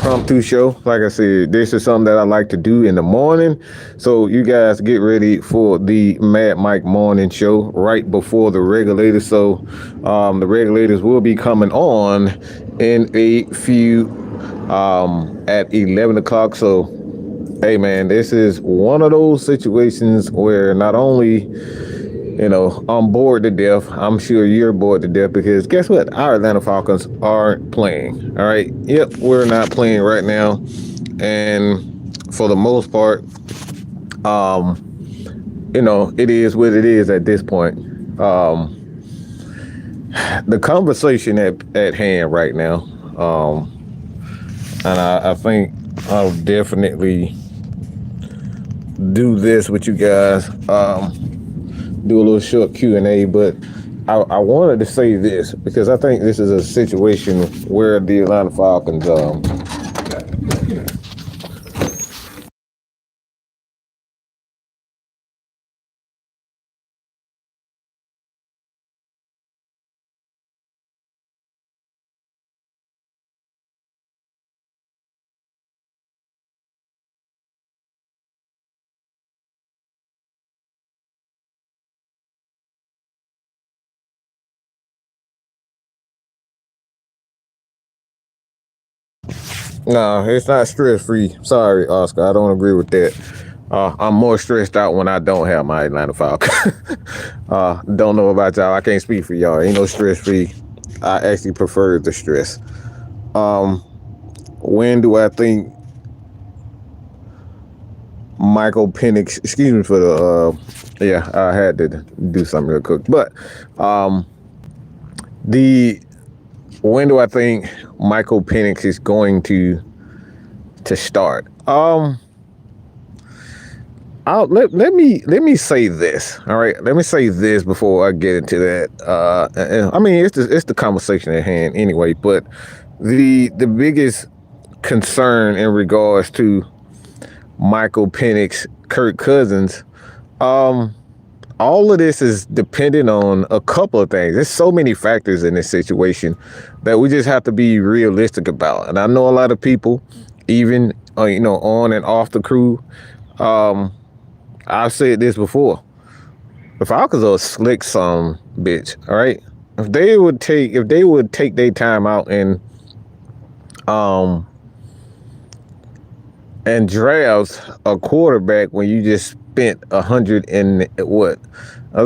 impromptu show. Like I said, this is something that I like to do in the morning. So you guys get ready for the Mad Mike morning show right before the regulators. So the regulators will be coming on in a few at 11 o'clock. So, hey man, this is one of those situations where not only I'm bored to death. I'm sure you're bored to death because guess what? Our Atlanta Falcons aren't playing. All right. Yep, we're not playing right now. And for the most part, it is what it is at this point. The conversation at hand right now, and I think I'll definitely do this with you guys. Do a little short Q&A, but I wanted to say this because I think this is a situation where the Atlanta Falcons no, it's not stress free. Sorry, Oscar, I don't agree with that. I'm more stressed out when I don't have my Atlanta Falcons. Don't know about y'all. I can't speak for y'all. Ain't no stress free. I actually prefer the stress. When do I think Michael Penix, excuse me for the, I had to do something real quick. But when do I think Michael Penix is going to start? Let me say this. All right, let me say this before I get into that. I mean, it's the conversation at hand anyway. But the biggest concern in regards to Michael Penix, Kirk Cousins, all of this is dependent on a couple of things. There's so many factors in this situation that we just have to be realistic about. And I know a lot of people, even on and off the crew, I've said this before. The Falcons are a slick some bitch. All right, if they would take their time out and drafts a quarterback when you just spent it was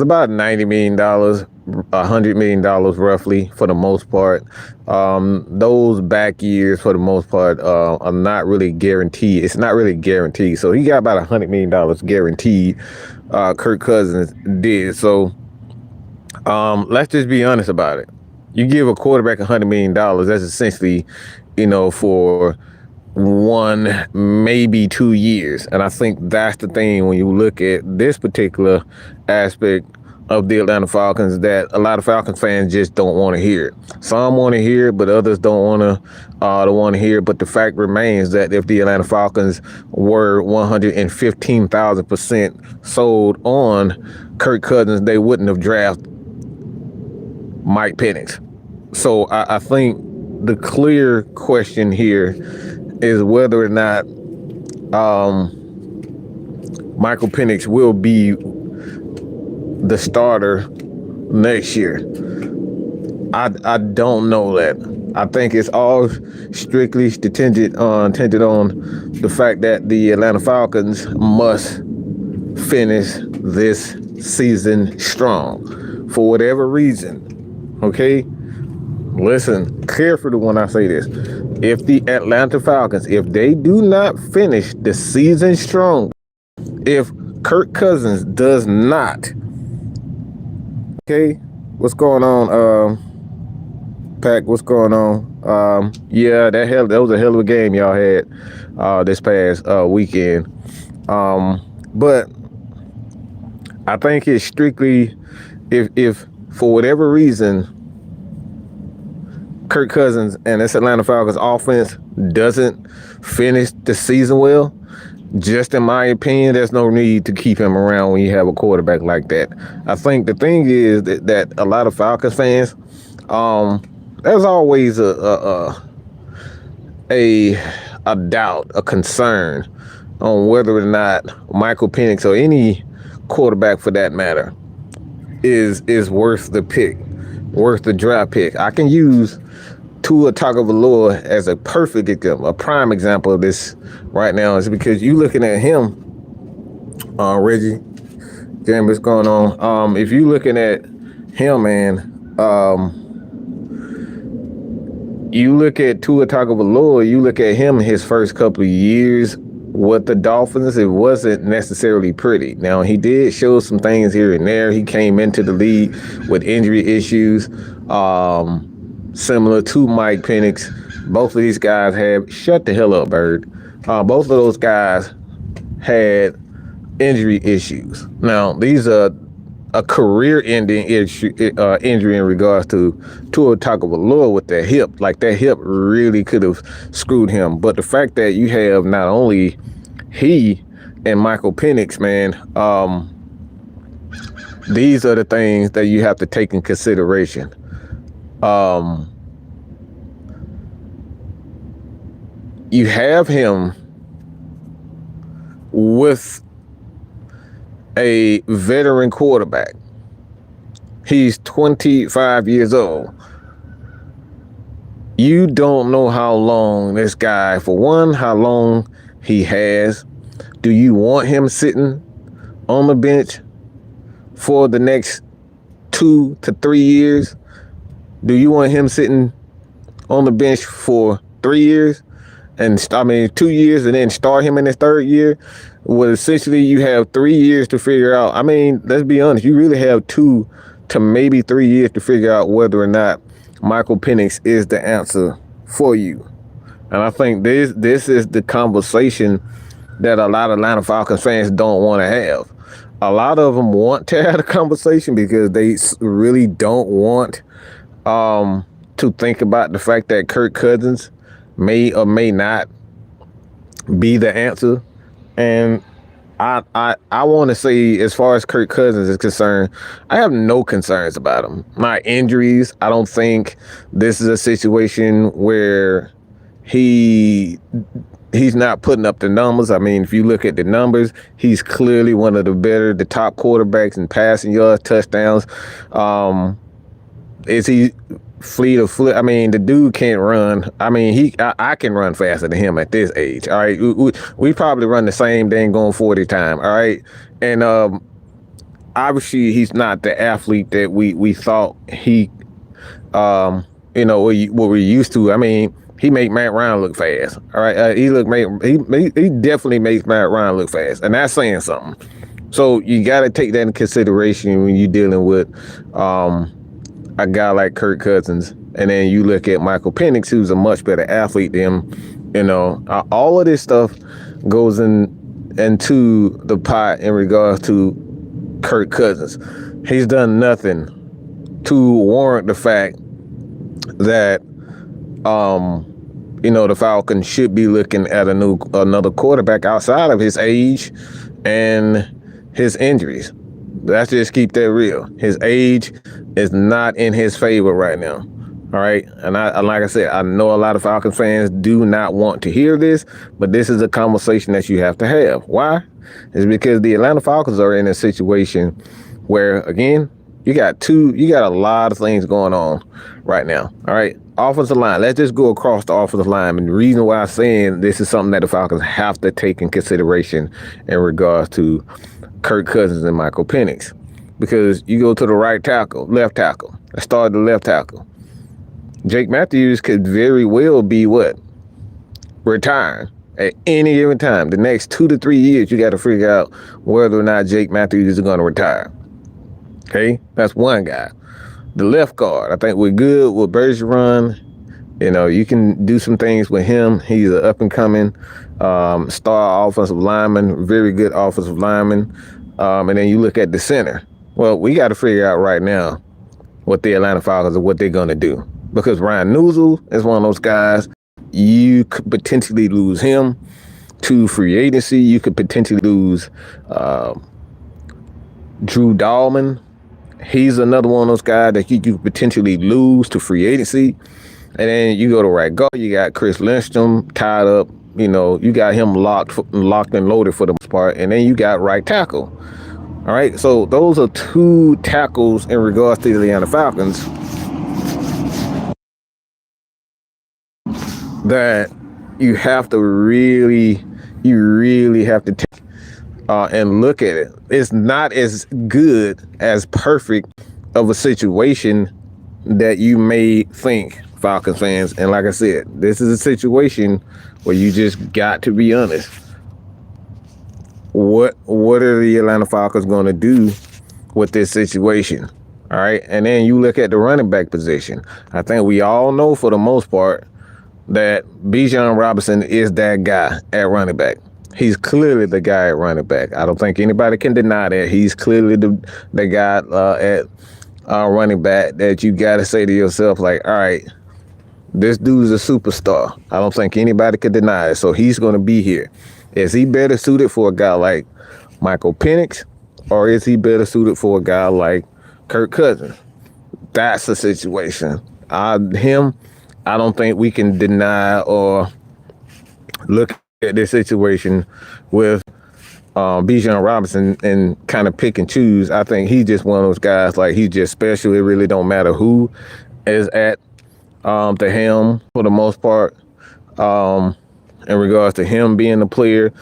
about $90 million, $100 million roughly for the most part. Those back years for the most part are not really guaranteed. It's not really guaranteed. So he got about $100 million guaranteed. Kirk Cousins did. So let's just be honest about it. You give a quarterback $100 million, that's essentially, for 1, maybe 2 years. And I think that's the thing when you look at this particular aspect of the Atlanta Falcons that a lot of Falcons fans just don't want to hear it. Some want to hear it, but others don't want to hear it. But the fact remains that if the Atlanta Falcons were 115,000% sold on Kirk Cousins, they wouldn't have drafted Mike Penix. So I think the clear question here is whether or not Michael Penix will be the starter next year. I don't know that. I think it's all strictly contingent on the fact that the Atlanta Falcons must finish this season strong for whatever reason. Okay? Listen carefully when I say this. If the Atlanta Falcons, if they do not finish the season strong, if Kirk Cousins does not, okay, what's going on, Pack? What's going on? Yeah, that was a hell of a game y'all had this past weekend. But I think it's strictly if for whatever reason Kirk Cousins and this Atlanta Falcons offense doesn't finish the season well, just in my opinion, there's no need to keep him around when you have a quarterback like that. I think the thing is that a lot of Falcons fans, there's always a a doubt, a concern on whether or not Michael Penix or any quarterback for that matter is worth the pick, worth the draft pick. I can use Tua Tagovailoa as a perfect example, a prime example of this right now, is because you looking at him, Reggie, damn, what's going on? If you looking at him, man, you look at Tua Tagovailoa, you look at him his first couple of years with the Dolphins, it wasn't necessarily pretty. Now, he did show some things here and there. He came into the league with injury issues, similar to Mike Penix. Both of these guys had, shut the hell up, Bird. Both of those guys had injury issues. Now, these are a career-ending injury in regards to Tua Tagovailoa with that hip. Like, that hip really could have screwed him. But the fact that you have not only he and Michael Penix, man, these are the things that you have to take in consideration. You have him with a veteran quarterback. He's 25 years old. You don't know how long this guy, for one, how long he has. Do you want him sitting on the bench for the next 2 to 3 years? Do you want him sitting on the bench for 3 years? 2 years, and then start him in his third year? Well, essentially, you have 3 years to figure out. I mean, let's be honest. You really have 2 to maybe 3 years to figure out whether or not Michael Penix is the answer for you. And I think this is the conversation that a lot of Atlanta Falcons fans don't want to have. A lot of them want to have a conversation because they really don't want to think about the fact that Kirk Cousins may or may not be the answer. And I want to say, as far as Kirk Cousins is concerned, I have no concerns about him. My injuries, I don't think this is a situation where he's not putting up the numbers. I mean, if you look at the numbers, he's clearly one of the top quarterbacks in passing yards, touchdowns. Is he fleet of foot? I mean, the dude can't run. I mean, I can run faster than him at this age. All right, we probably run the same thing going 40 time. All right, and obviously he's not the athlete that we thought he, what we're used to. I mean, he make Matt Ryan look fast. All right, he definitely makes Matt Ryan look fast, and that's saying something. So you got to take that into consideration when you're dealing with a guy like Kirk Cousins. And then you look at Michael Penix, who's a much better athlete than him. All of this stuff goes into the pot in regards to Kirk Cousins. He's done nothing to warrant the fact that the Falcons should be looking at another quarterback outside of his age and his injuries. Let's just keep that real. His age is not in his favor right now. All right. And like I said, I know a lot of Falcons fans do not want to hear this, but this is a conversation that you have to have. Why? It's because the Atlanta Falcons are in a situation where, again, you got a lot of things going on right now. All right. Offensive line. Let's just go across the offensive line. And the reason why I'm saying this is something that the Falcons have to take in consideration in regards to Kirk Cousins and Michael Penix. Because you go to the right tackle, left tackle. Let's start at the left tackle. Jake Matthews could very well be what? Retiring at any given time. The next 2 to 3 years, you got to figure out whether or not Jake Matthews is going to retire. Okay? That's one guy. The left guard, I think we're good with Bergeron. You can do some things with him. He's an up-and-coming star offensive lineman, very good offensive lineman. And then you look at the center. Well, we got to figure out right now what the Atlanta Falcons are, what they're going to do. Because Ryan Nuzul is one of those guys, you could potentially lose him to free agency. You could potentially lose Drew Dahlman. He's another one of those guys that you could potentially lose to free agency. And then you go to right guard, you got Chris Lindstrom tied up you got him locked and loaded for the most part, and then you got right tackle. All right, so those are two tackles in regards to the Atlanta Falcons that you really have to take and look at it. It's not as good as perfect of a situation that you may think, Falcons fans. And like I said, this is a situation where you just got to be honest. What are the Atlanta Falcons going to do with this situation? All right. And then you look at the running back position. I think we all know for the most part that Bijan Robinson is that guy at running back. He's clearly the guy at running back. I don't think anybody can deny that. He's clearly the guy at running back that you got to say to yourself, like, all right, this dude's a superstar. I don't think anybody could deny it. So he's going to be here. Is he better suited for a guy like Michael Penix, or is he better suited for a guy like Kirk Cousins? That's the situation. I don't think we can deny or look at this situation with Bijan Robinson and kind of pick and choose. I think he's just one of those guys, like, he's just special. It really don't matter who is at the helm for the most part. In regards to him being the player,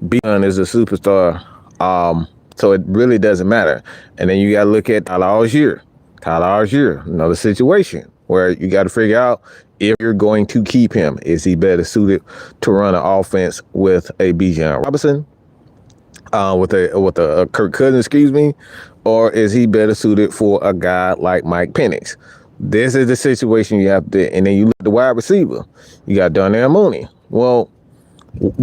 Bijan is a superstar. So it really doesn't matter. And then you got to look at Tyler Algier, another situation where you got to figure out if you're going to keep him. Is he better suited to run an offense with a Bijan Robinson, with a Kirk Cousins, or is he better suited for a guy like Mike Penix? This is the situation you have to. And then you look at the wide receiver. You got Darnell Mooney. Well,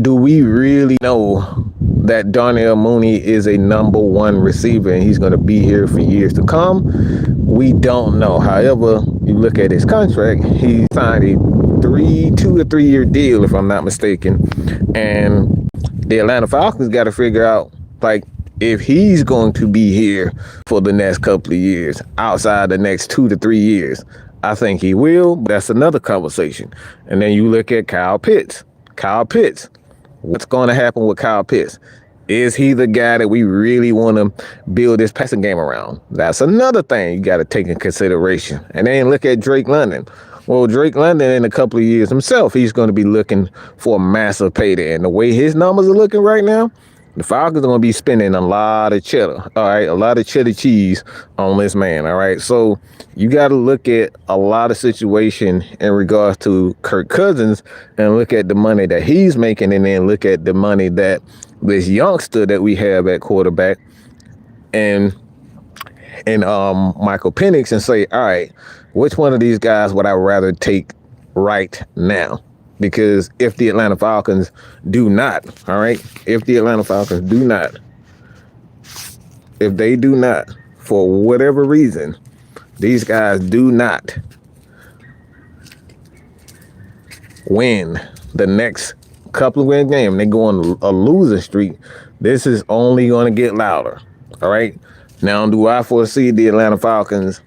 do we really know that Darnell Mooney is a number one receiver and he's going to be here for years to come? We don't know. However, you look at his contract, he signed a 2 to 3 year deal, if I'm not mistaken. And the Atlanta Falcons got to figure out, like, if he's going to be here for the next couple of years, outside the next 2 to 3 years. I think he will, but that's another conversation. And then you look at Kyle Pitts. What's going to happen with Kyle Pitts? Is he the guy that we really want to build this passing game around? That's another thing you got to take in consideration. And then look at Drake London. Well, Drake London in a couple of years himself, he's going to be looking for a massive payday. And the way his numbers are looking right now, the Falcons are going to be spending a lot of cheddar, all right, a lot of cheddar cheese on this man, all right? So you got to look at a lot of situation in regards to Kirk Cousins and look at the money that he's making, and then look at the money that this youngster that we have at quarterback and Michael Penix, and say, all right, which one of these guys would I rather take right now? Because if the Atlanta Falcons do not, all right, if they do not, for whatever reason, these guys do not win the next couple of win game, they go on a losing streak, this is only going to get louder, all right? Now, do I foresee the Atlanta Falcons,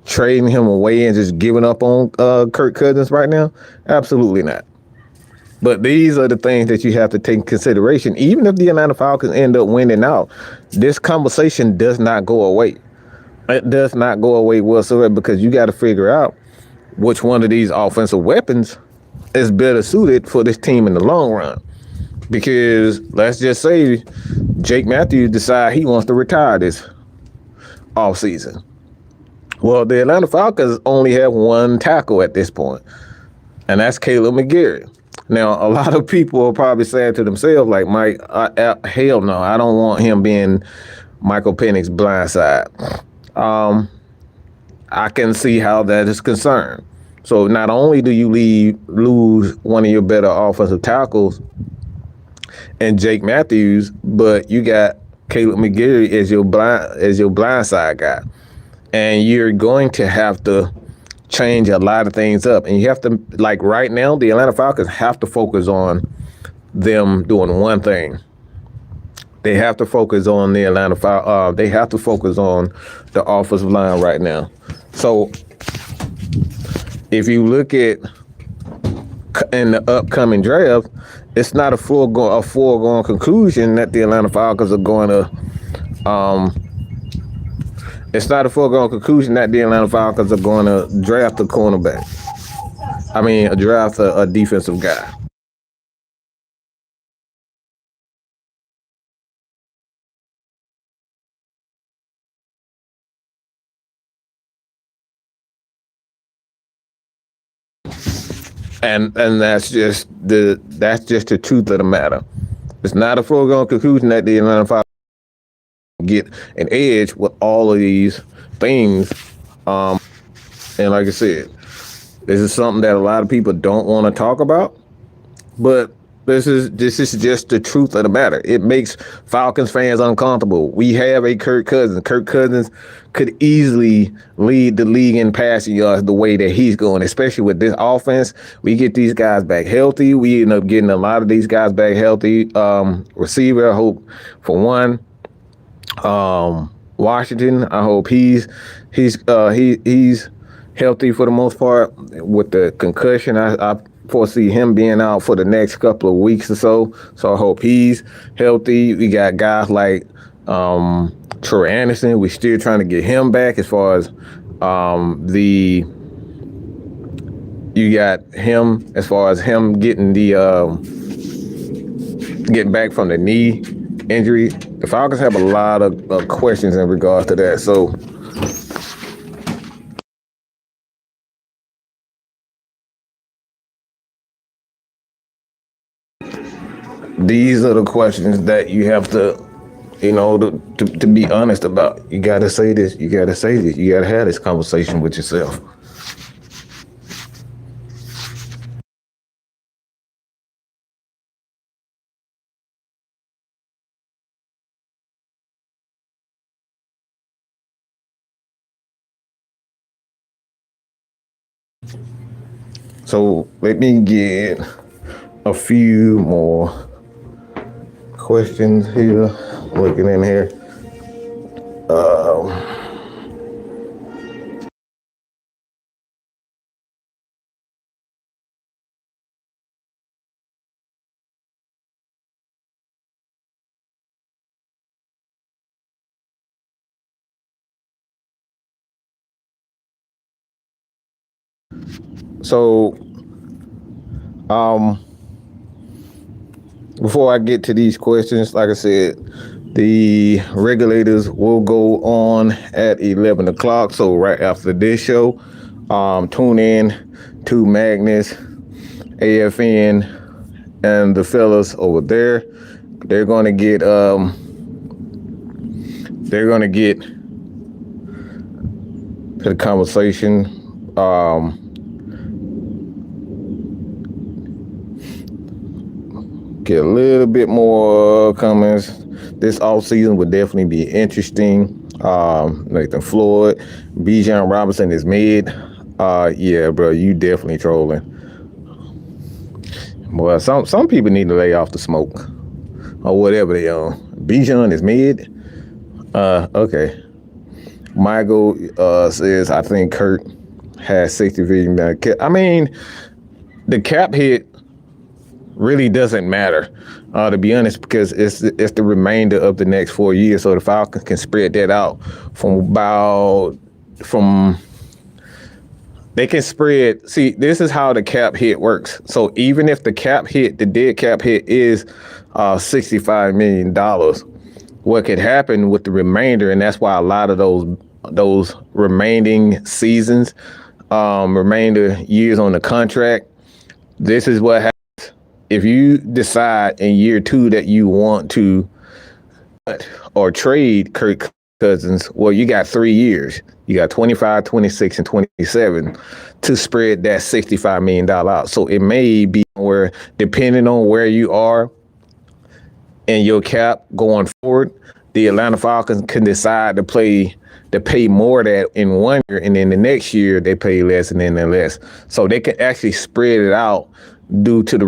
trading him away and just giving up on Kirk Cousins right now? Absolutely not. But these are the things that you have to take in consideration. Even if the Atlanta Falcons end up winning out, this conversation does not go away. It does not go away whatsoever, because you got to figure out which one of these offensive weapons is better suited for this team in the long run. Because let's just say Jake Matthews decide he wants to retire this offseason. Well, the Atlanta Falcons only have one tackle at this point, and that's Caleb McGarry. Now, a lot of people are probably saying to themselves, like, Mike, hell no, I don't want him being Michael Penix blindside. I can see how that is concerned. So not only do you lose one of your better offensive tackles and Jake Matthews, but you got Caleb McGarry as your blindside guy. And you're going to have to change a lot of things up. And you have to, like right now, the Atlanta Falcons have to focus on them doing one thing. They have to focus on the Atlanta Falcons. They have to focus on the offensive line right now. So if you look at in the upcoming draft, it's not a foregone conclusion that the Atlanta Falcons are going to. It's not a foregone conclusion that the Atlanta Falcons are going to draft a cornerback. I mean, draft a defensive guy. And that's just the truth of the matter. It's not a foregone conclusion that the Atlanta Falcons get an edge with all of these things. And like I said, this is something that a lot of people don't want to talk about, but this is just the truth of the matter. It makes Falcons fans uncomfortable. We have a Kirk Cousins. Kirk Cousins could easily lead the league in passing yards the way that he's going, especially with this offense. We get these guys back healthy. We end up getting a lot of these guys back healthy. Receiver, I hope for one. Washington, I hope he's healthy for the most part. With the concussion, I foresee him being out for the next couple of weeks or so. So I hope he's healthy. We got guys like Troy Anderson. We're still trying to get him back as far as you got him as far as him getting getting back from the knee injury. The Falcons have a lot of questions in regards to that. So these are the questions that you have to, to be honest about. You got to say this. You got to say this. You got to have this conversation with yourself. So let me get a few more questions here. Looking in here. So, before I get to these questions, like I said, the regulators will go on at 11 o'clock. So right after this show, tune in to Magnus, AFN, and the fellas over there. They're going to get to the conversation. Get a little bit more comments. This offseason would definitely be interesting. Nathan Floyd, Bijan Robinson is mid. Yeah, bro, you definitely trolling. Well, some people need to lay off the smoke or whatever they on. Bijan is mid. Okay. Michael says, I think Kurt has 60 million. I mean, the cap hit really doesn't matter, to be honest, because it's the remainder of the next 4 years. So the Falcons can spread that out they can spread. See, this is how the cap hit works. So even if the dead cap hit is $65 million, what could happen with the remainder, and that's why a lot of those remaining seasons, remainder years on the contract, this is what happens. If you decide in year 2 that you want to cut or trade Kirk Cousins, well, you got 3 years. You got 25, 26, and 27 to spread that $65 million out. So it may be where, depending on where you are in your cap going forward, the Atlanta Falcons can decide to pay more of that in 1 year, and then the next year they pay less, and then less. So they can actually spread it out due to the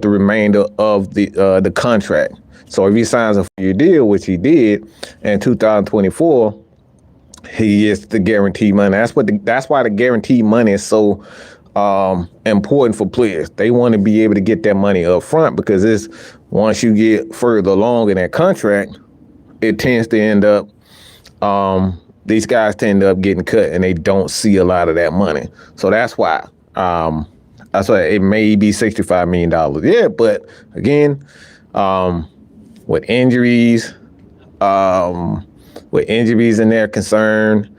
remainder of the contract. So if he signs a 4-year deal, which he did in 2024, he gets the guaranteed money. That's why the guaranteed money is so important for players. They want to be able to get that money up front because it's once you get further along in that contract, it tends to end up these guys tend up getting cut and they don't see a lot of that money. So that's why it may be $65 million. Yeah, but again, with injuries, and their concern,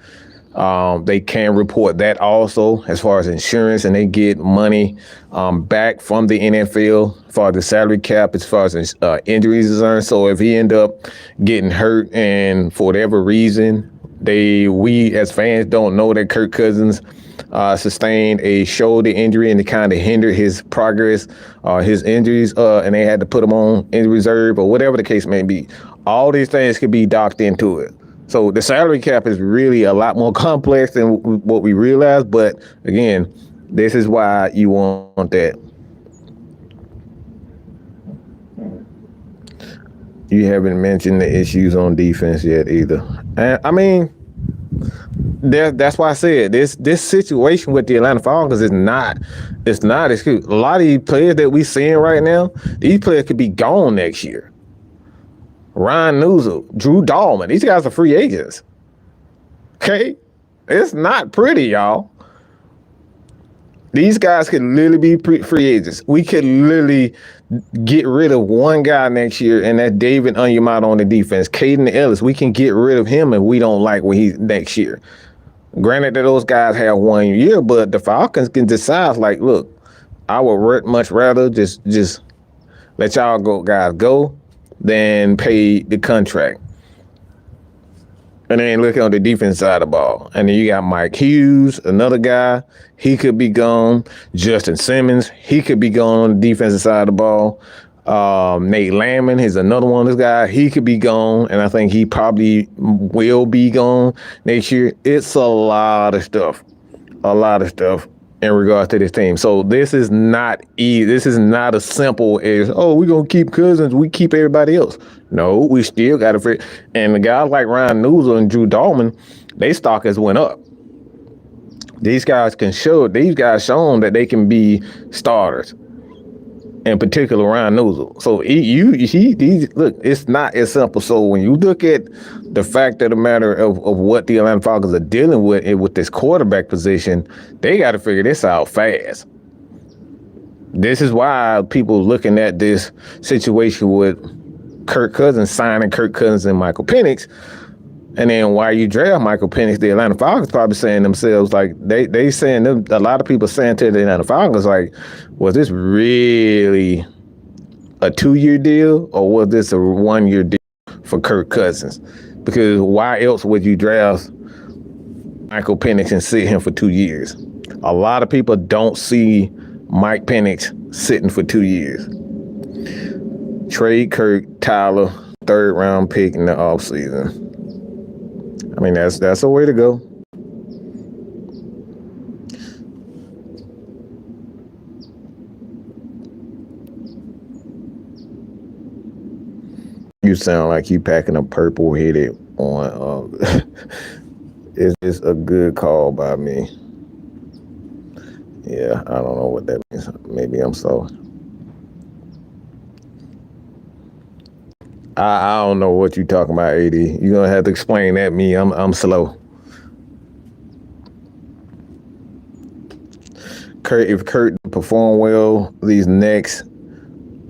they can report that also as far as insurance, and they get money back from the NFL as far as the salary cap, as far as injuries is concerned. So if he end up getting hurt and for whatever reason, we as fans don't know that Kirk Cousins sustained a shoulder injury and it kind of hindered his progress, his injuries, and they had to put him on injury reserve or whatever the case may be. All these things could be docked into it. So the salary cap is really a lot more complex than what we realize. But again, this is why you want that. You haven't mentioned the issues on defense yet either. And I mean, that's why I said this situation with the Atlanta Falcons is not excuse. A lot of these players that we seeing right now, these players could be gone next year. Ryan Nuzul, Drew Dahlman, these guys are free agents. Okay? It's not pretty, y'all. These guys could literally be free agents. We could literally get rid of one guy next year, and that's David Onyemata on the defense. Caden Ellis, we can get rid of him if we don't like what he's next year. Granted that those guys have 1 year, but the Falcons can decide, like, look, I would much rather just let y'all guys go than pay the contract. And then look on the defense side of the ball. And then you got Mike Hughes, another guy. He could be gone. Justin Simmons, he could be gone on the defensive side of the ball. Nate Landman is another one of this guy. He could be gone. And I think he probably will be gone next year. It's a lot of stuff. In regards to this team. So this is not easy. This is not as simple as, we're going to keep Cousins, we keep everybody else. No, we still got to figure. And the guys like Ryan Nuzul and Drew Dahlman, they stock has went up. These guys shown that they can be starters. In particular, Ryan Nuzul. So look, it's not as simple. So when you look at the fact of the matter of what the Atlanta Falcons are dealing with this quarterback position, they got to figure this out fast. This is why people looking at this situation with Kirk Cousins, signing Kirk Cousins and Michael Penix. And then why you draft Michael Penix, the Atlanta Falcons probably saying themselves, like, they saying, a lot of people saying to the Atlanta Falcons, like, was this really a 2-year deal or was this a 1-year deal for Kirk Cousins? Because why else would you draft Michael Penix and sit him for 2 years? A lot of people don't see Mike Penix sitting for 2 years. Trade Kirk, Tyler, 3rd round pick in the offseason. I mean, that's a way to go. You sound like you packing a purple-headed on. It's a good call by me. Yeah, I don't know what that means. Maybe I'm slow. I don't know what you're talking about, AD. You're gonna have to explain that to me. I'm slow. If Kurt perform well these next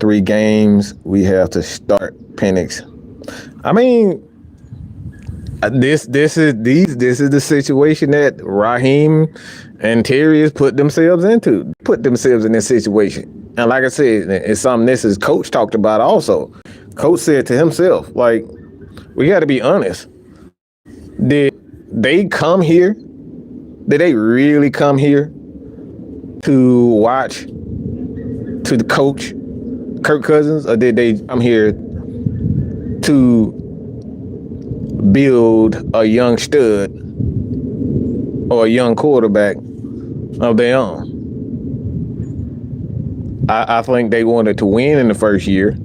3 games, we have to start Penix. I mean, this is the situation that Raheem and Terry has put themselves in this situation. And like I said, it's something this is coach talked about also. Coach said to himself, like, we got to be honest. Did they come here? Did they really come here to watch, to coach Kirk Cousins? Or did they come here to build a young stud or a young quarterback of their own? I think they wanted to win in the first year.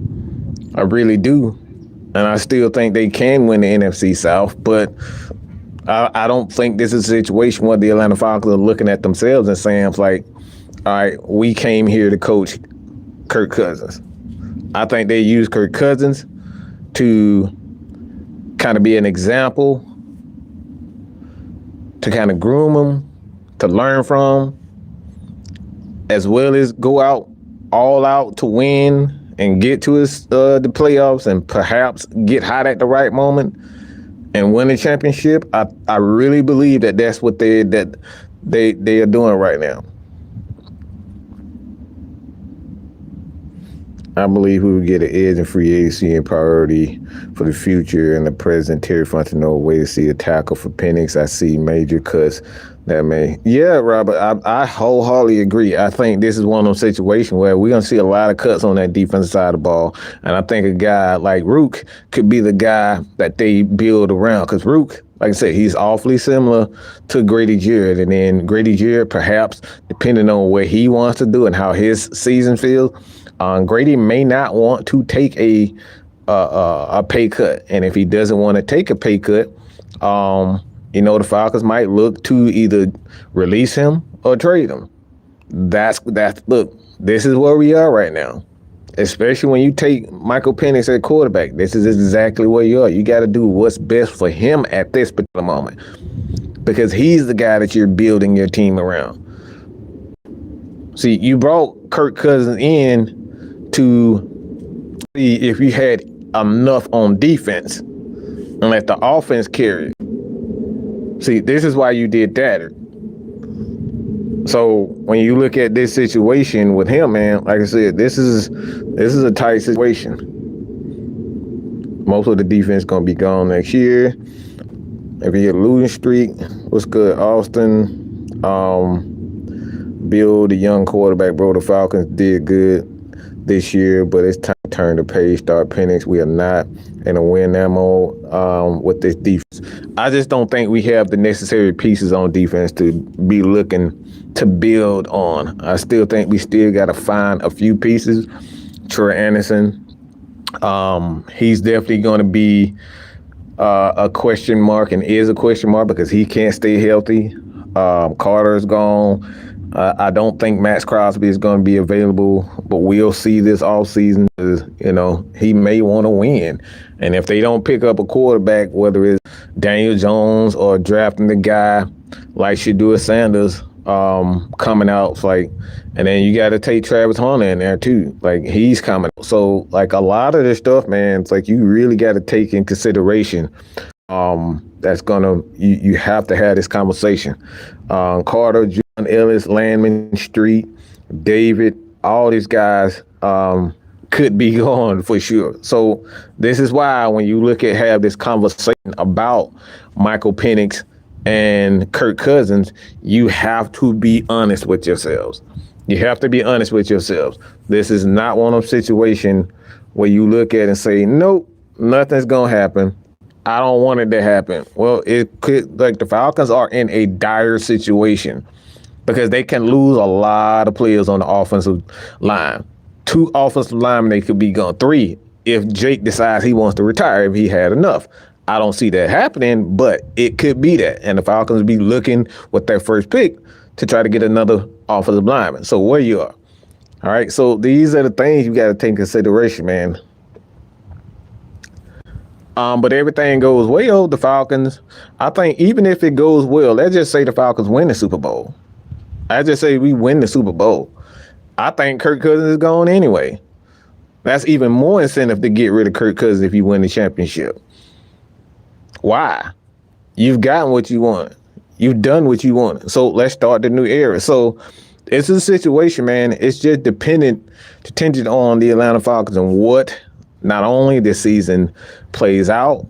I really do. And I still think they can win the NFC South, but I don't think this is a situation where the Atlanta Falcons are looking at themselves and saying, like, All right, we came here to coach Kirk Cousins. I think they use Kirk Cousins to kind of be an example, to kind of groom him, to learn from, as well as go out all out to win and get to the playoffs and perhaps get hot at the right moment and win a championship. I really believe that that's what they are doing right now. I believe we will get an edge in free agency and priority for the future. And the present, Terry Fontenot, way to see a tackle for Penix. I see major cuts that may. Yeah, Robert, I wholeheartedly agree. I think this is one of those situations where we're going to see a lot of cuts on that defensive side of the ball. And I think a guy like Rook could be the guy that they build around. Because Rook, like I said, he's awfully similar to Grady Jarrett. And then Grady Jarrett, perhaps, depending on what he wants to do and how his season feels, Grady may not want to take a pay cut. And if he doesn't want to take a pay cut, the Falcons might look to either release him or trade him. Look, this is where we are right now. Especially when you take Michael Penix at quarterback. This is exactly where you are. You got to do what's best for him at this particular moment, because he's the guy that you're building your team around. See, you brought Kirk Cousins in to see if you had enough on defense and let the offense carry. See, this is why you did that. So when you look at this situation with him, man, like I said, this is a tight situation. Most of the defense gonna be gone next year. If you get a losing streak, what's good, Austin? Bill, the young quarterback, bro, the Falcons did good this year, but it's time to turn the page, start Penix. We are not in a win that mode with this defense. I just don't think we have the necessary pieces on defense to be looking to build on. I still think we still got to find a few pieces. Troy Anderson, he's definitely going to be a question mark, and is a question mark because he can't stay healthy. Carter's gone. I don't think Max Crosby is going to be available, but we'll see this offseason. He may want to win. And if they don't pick up a quarterback, whether it's Daniel Jones or drafting the guy like Shedeur Sanders coming out, and then you got to take Travis Hunter in there too. He's coming. So, a lot of this stuff, man, it's you really got to take in consideration. That's you have to have this conversation. Carter, John Ellis, Landman Street, David, all these guys could be gone for sure. So this is why when you have this conversation about Michael Penix and Kirk Cousins, you have to be honest with yourselves. You have to be honest with yourselves. This is not one of those situations where you look at it and say, nope, nothing's going to happen. I don't want it to happen. Well, it could, the Falcons are in a dire situation because they can lose a lot of players on the offensive line. 2 offensive linemen, they could be gone. 3 if Jake decides he wants to retire, if he had enough. I don't see that happening, but it could be that. And the Falcons be looking with their first pick to try to get another offensive lineman. So where you are. All right, so these are the things you got to take in consideration, man. But everything goes well, the Falcons, I think even if it goes well, let's just say the Falcons win the Super Bowl. I just say we win the Super Bowl. I think Kirk Cousins is gone anyway. That's even more incentive to get rid of Kirk Cousins if you win the championship. Why? You've gotten what you want. You've done what you want. So let's start the new era. So it's a situation, man. It's just dependent on the Atlanta Falcons and what not only this season plays out,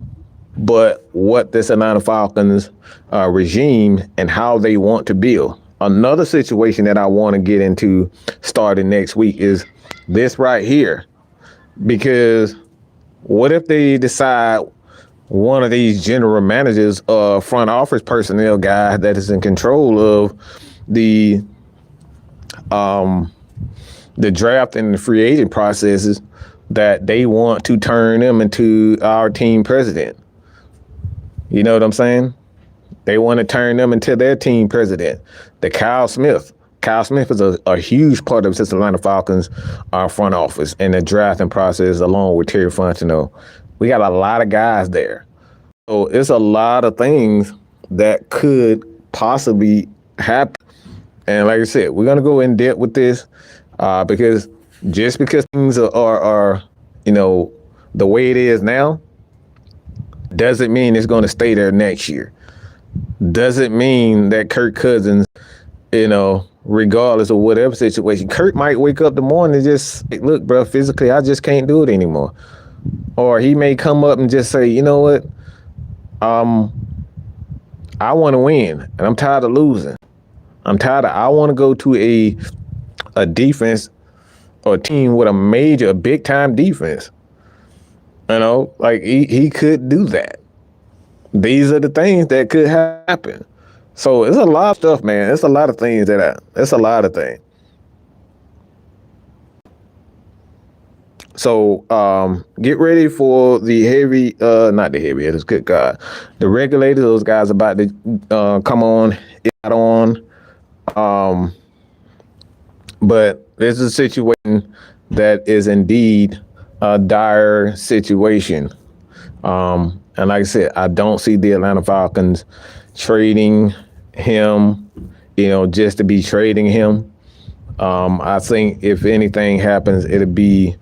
but what this Atlanta Falcons regime and how they want to build. Another situation that I want to get into starting next week is this right here. Because what if they decide one of these general managers or front office personnel guy that is in control of the draft and the free agent processes, that they want to turn them into our team president? You know what I'm saying? They want to turn them into their team president. The Kyle Smith Kyle Smith is a huge part of this Atlanta Falcons front office and the drafting process, along with Terry Fontenot. We got a lot of guys there. So it's a lot of things that could possibly happen. And like I said, we're going to go in depth with this because just because things are the way it is now, doesn't mean it's going to stay there next year. Doesn't mean that Kirk Cousins, regardless of whatever situation, Kirk might wake up the morning and just say, look, bro, physically, I just can't do it anymore. Or he may come up and just say, you know what? I want to win, and I'm tired of losing. I want to go to a defense or a team with a big time defense. Like he could do that. These are the things that could happen. So it's a lot of stuff, man. It's a lot of things it's a lot of things. So get ready for the not the heavy hitters, good God. The regulators, those guys about to come on. But this is a situation that is indeed a dire situation. And like I said, I don't see the Atlanta Falcons trading him, just to be trading him. I think if anything happens, it'll be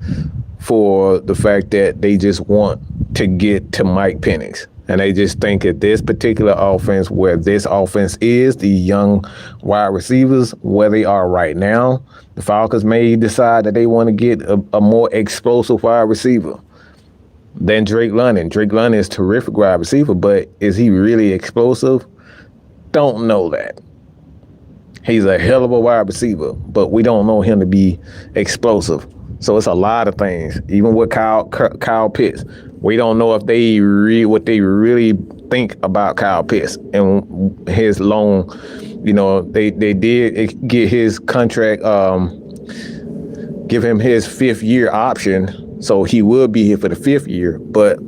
for the fact that they just want to get to Mike Penix. And they just think that this particular offense, where this offense is, the young wide receivers, where they are right now, the Falcons may decide that they want to get a more explosive wide receiver than Drake London. Drake London is a terrific wide receiver, but is he really explosive? Don't know that. He's a hell of a wide receiver, but we don't know him to be explosive. So it's a lot of things. Even with Kyle Pitts, we don't know if what they really think about Kyle Pitts and his loan. They did get his contract, give him his 5th year option, so he will be here for the 5th year. But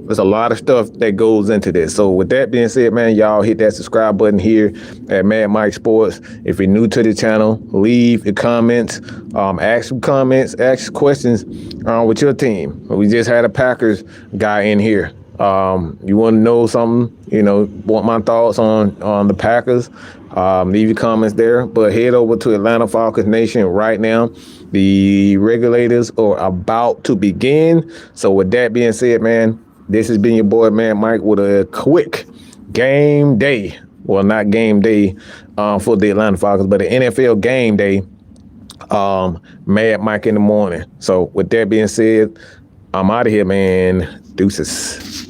there's a lot of stuff that goes into this. So with that being said, man, y'all hit that subscribe button here at Mad Mike Sports. If you're new to the channel, leave your comments, ask some comments, ask questions with your team. We just had a Packers guy in here. You want to know something, want my thoughts on the Packers, leave your comments there. But head over to Atlanta Falcons Nation right now. The regulators are about to begin. So with that being said, man, this has been your boy, Mad Mike, with a quick game day. Well, not game day for the Atlanta Falcons, but an NFL game day. Mad Mike in the morning. So with that being said, I'm out of here, man. Deuces.